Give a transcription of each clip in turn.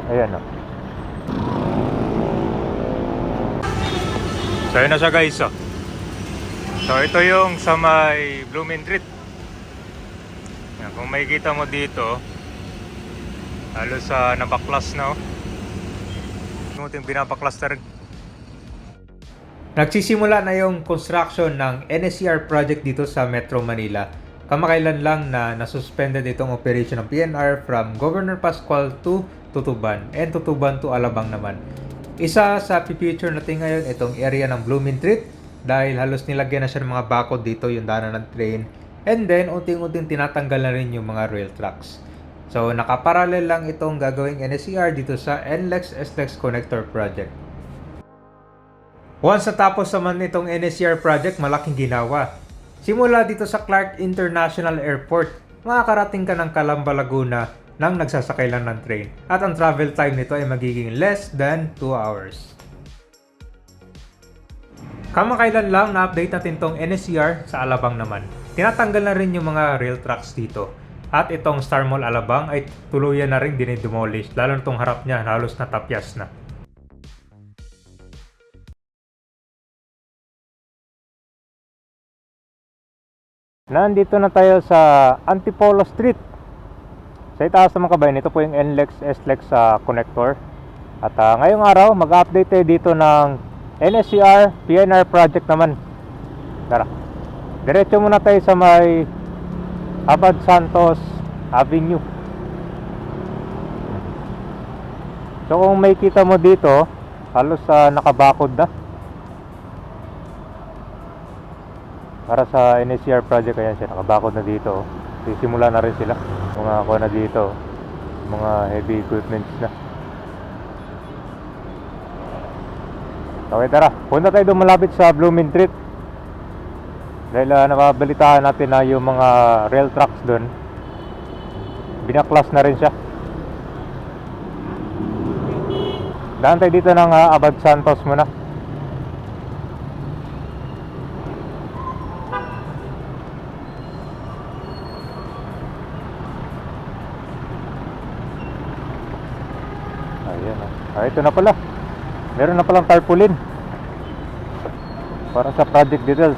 Ayan o. So yun na siya guys oh. So ito yung sa may Blooming Treat. Yan, kung makikita mo dito, halos nabaklas na oh. Yung binabaklas na rin. Nagsisimula na yung construction ng NSCR project dito sa Metro Manila. Kamakailan lang na nasuspended itong operation ng PNR from Governor Pascual to Tutuban and Tutuban to Alabang naman. Isa sa pipicture natin ngayon itong area ng Blooming Treat dahil halos nilagyan na siya ng mga bakod dito yung daanan ng train, and then unting-unting tinatanggal na rin yung mga rail tracks. So nakaparallel lang itong gagawing NSCR dito sa NLEX-SLEX Connector Project. Once natapos naman itong NSCR project, malaking ginawa. Simula dito sa Clark International Airport, makakarating ka ng Calamba, Laguna nang nagsasakay lang ng train. At ang travel time nito ay magiging less than 2 hours. Kamakailan lang na-update natin tong NSCR sa Alabang naman. Tinatanggal na rin yung mga rail tracks dito. At itong Star Mall Alabang ay tuluyan na rin dinidemolish, lalo na itong harap niya halos natapyas na. Nandito na tayo sa Antipolo Street. Sa itaas naman kabayan, ito po yung NLEX-SLEX connector. At ngayong araw, mag-update tayo dito ng NSCR PNR project naman. Tara, diretso muna tayo sa may Abad Santos Avenue. So kung may kita mo dito, halos nakabakod na para sa NSCR project. Ayan siya, nakabakod na dito. Sisimula na rin sila. Mga ako na dito, mga heavy equipments na. Okay, tara, punta tayo doon malapit sa Blooming Treat. Dahil nababalitaan natin na yung mga rail tracks doon, binaklas na rin siya. Daan tayo dito ng Abad Santos muna. Ito na pala, meron na palang tarpaulin para sa project details.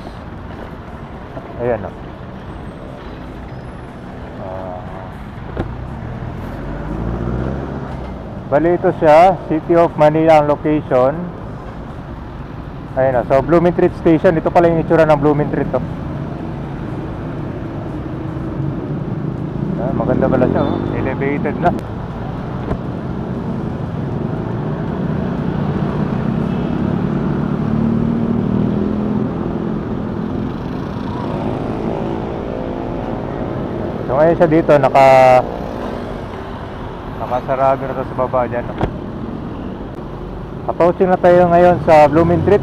Ayan o. Bali ito siya, City of Manila ang location. Ayan o, so Blooming Treat Station. Ito pala yung itsura ng Blooming Treat to. Maganda pala siya oh. Elevated na. So ngayon siya dito, nakasarado na ito sa baba dyan. Approaching na tayo ngayon sa Blooming Treat.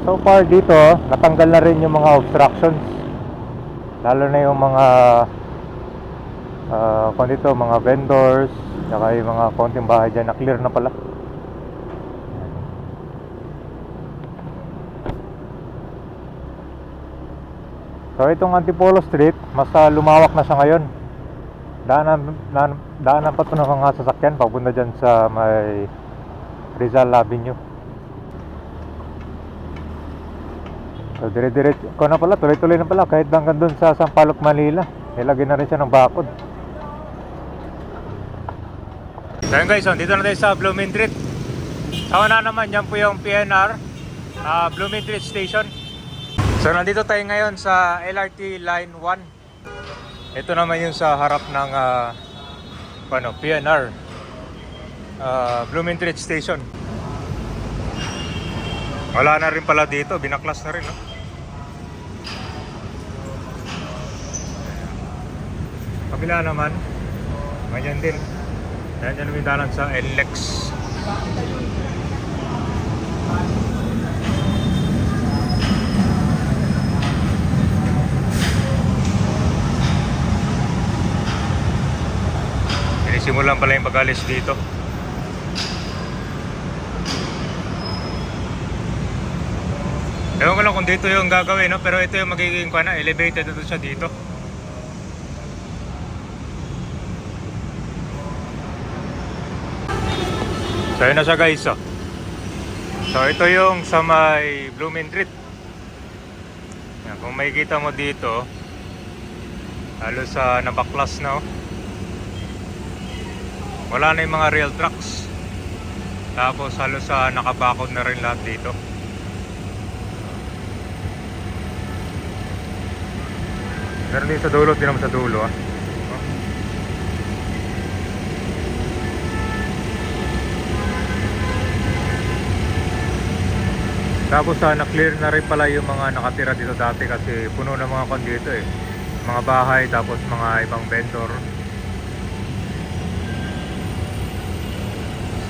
So far dito, natanggal na rin yung mga obstructions. Lalo na yung mga dito, mga vendors, saka yung mga konting bahay dyan, na-clear na pala. So itong Antipolo Street, mas lumawak na siya ngayon. Daanan pa ito ng mga sasakyan papunta dyan sa may Rizal Avenue. So dire-diretso ko na pala, tuloy-tuloy na pala kahit hanggang dun sa Sampaloc, Manila. Nilagyan na rin siya ng bakod. So yun guys, dito na tayo sa Blooming Treat. Sa una naman, yan po yung PNR Blooming Treat Station. So nandito tayo ngayon sa LRT Line 1. Ito naman yung sa harap ng PNR Blooming Treat Station. Wala na rin pala dito, binaklas na rin no? Kabila naman, ganyan din. Yan yung dalan sa NLEX. Simulan pala yung pag-alis dito. Ewan ko lang kung dito yung gagawin, no? Pero ito yung magiging elevated ito siya dito. So yun na siya guys. So ito yung sa may Blooming Street. Yan, kung makikita mo dito, halos sa nabaklas na wala na yung mga rail tracks. Tapos halos nakabakod na rin lahat dito. Meron din sa dulo, di naman sa dulo Tapos na-clear na rin pala yung mga nakatira dito dati kasi puno na mga kon dito mga bahay, tapos mga ibang vendor.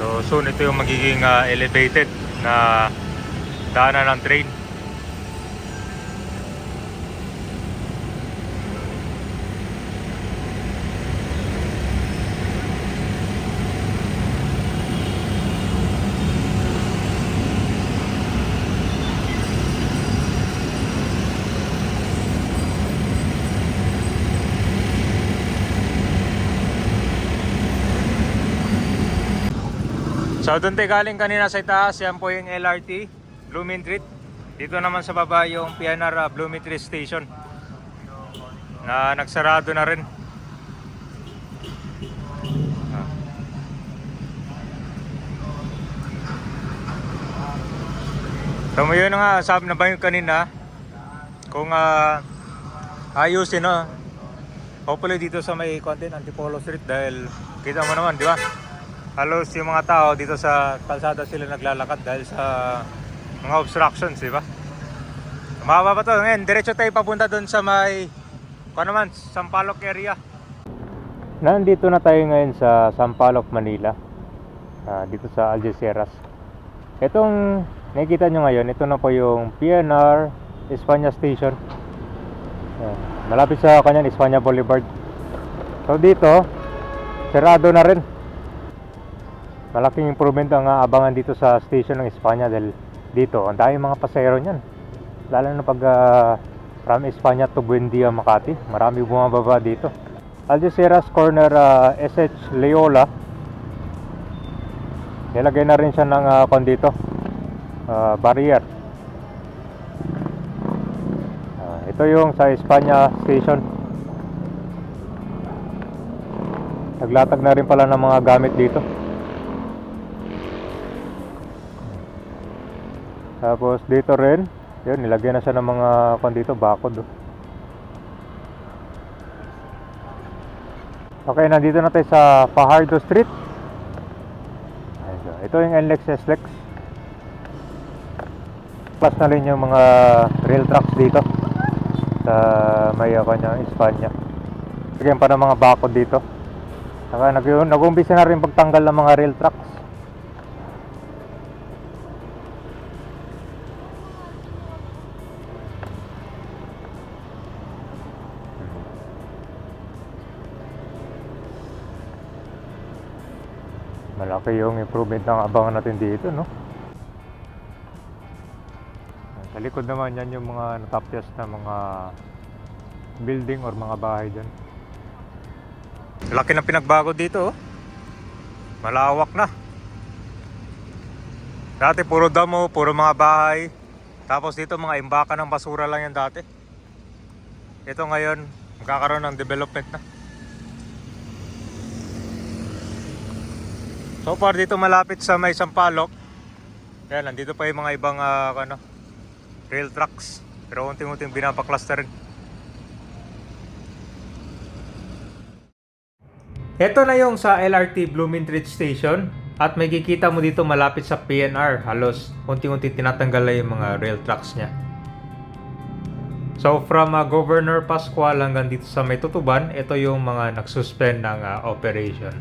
So soon ito yung magiging elevated na daanan ng train. So doon tayo galing kanina sa itaas, yan po yung LRT Blooming Street. Dito naman sa baba yung PNR Blooming Street Station na nagsarado na rin. So yun na nga, sabi na ba yung kanina, kung ayusin hopefully dito sa may content Antipolo Street, dahil kita mo naman, di ba? Halos yung mga tao dito sa kalsada sila naglalakad dahil sa mga obstructions, di ba? Mahaba pa to. Ngayon, diretso tayo papunta doon sa may Sampaloc area. Nandito na tayo ngayon sa Sampaloc, Manila. Dito sa Algeciras. Itong nakikita nyo ngayon, ito na po yung PNR España Station. Malapit sa kanyan, España Boulevard. So dito, sarado na rin. Malaking improvement ang abangan dito sa station ng Espanya, dahil dito ang daming mga pasahero niyan. Lalo na pag from Espanya to Buendia, Makati, marami bumababa dito. Algeciras corner, SH Leola. Nilagay na rin siya ng dito, barrier. Ito yung sa Espanya station. Naglatag na rin pala ng mga gamit dito. Tapos dito rin, yun, nilagyan na siya ng mga dito, bakod. Okay, nandito na tayo sa Fajardo Street. Ito yung NLEX, SLEX. Plus na rin yung mga rail tracks dito sa may kanyang Espanya. Lagyan pa ng mga bakod dito. Saka nag-umpisa na rin pagtanggal ng mga rail tracks. Malaki yung improvement ng abangan natin dito, no? Sa likod naman yan yung mga natapyas na mga building or mga bahay dyan. Laki na pinagbago dito, malawak na. Dati puro damo, puro mga bahay. Tapos dito mga imbakan ng basura lang yan dati. Ito ngayon, magkakaroon ng development na. So far dito malapit sa may Sampaloc. Yan, nandito pa yung mga ibang rail tracks. Pero unting-unting binapaklas na rin. Ito na yung sa LRT Blooming Street Station. At may kikita mo dito malapit sa PNR. Halos unting-unting tinatanggal na yung mga rail tracks niya. So from Governor Pascual hanggang dito sa may Tutuban, ito yung mga nagsuspend ng operation.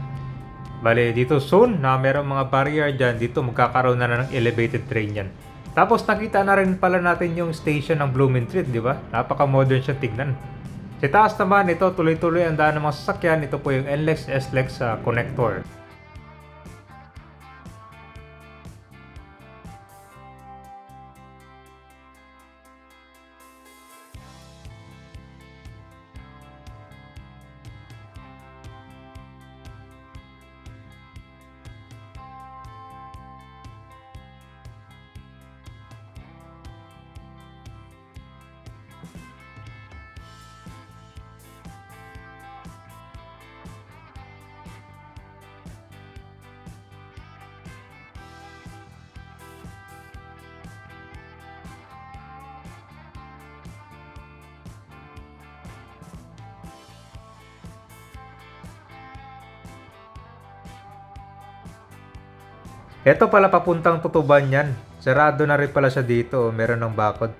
Bale, dito soon na merong mga barrier dyan, dito magkakaroon na ng elevated train yan. Tapos nakita na rin pala natin yung station ng Blooming Street, di ba? Napaka-modern siya tignan. Sa taas naman, ito tuloy-tuloy ang daan ng mga sasakyan. Ito po yung NLEX, SLEX connector. Eto pala papuntang Tutuban yan. Sarado na rin pala siya dito. Meron ng bakod.